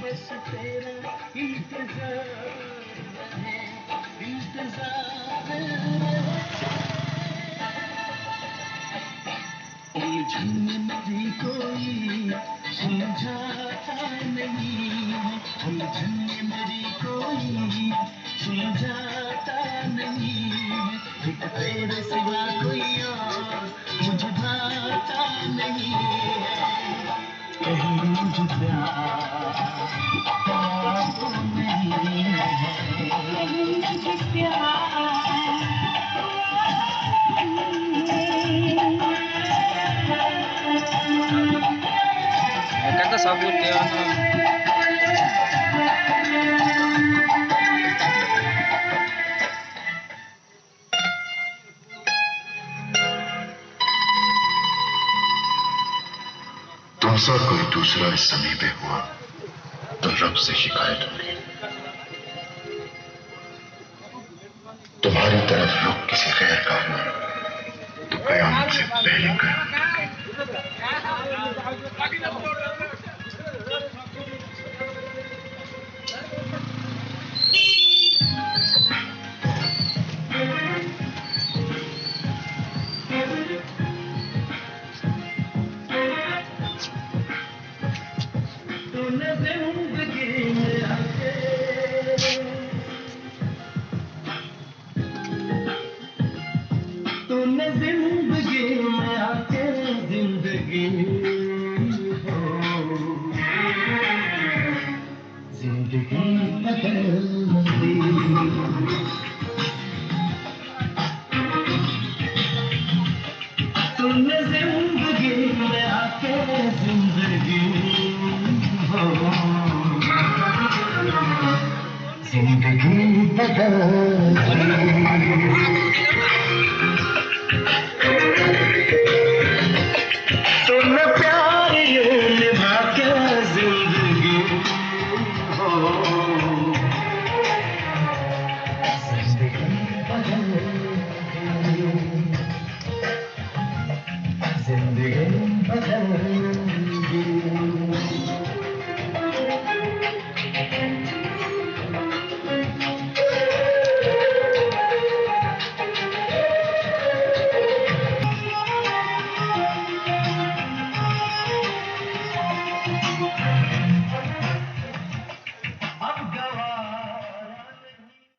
बस तेरा इंतजार है, इंतजार है। उलझन मेरी कोई सुलझाता नहीं है, उलझन मेरी कोई सुलझाता नहीं है। एक तेरे सिवा कोई और मुझे भाता नहीं है। कहीं मुझे प्यार तो नहीं है, कहीं मुझे प्यार Kata sabut ya ano. तुमसा कोई दूसरा इस समय पे हुआ तो रब से शिकायत होगी। तुम्हारी तरफ रुख किसी गैर का हुआ तो कयामत से पहले कर। तूने जिंदगी में आके, तूने जिंदगी में आके जिंदगी हो, जिंदगी बदल दी। तूने जिंदगी में आके जिंदगी हो, जिंदगी बदल दी।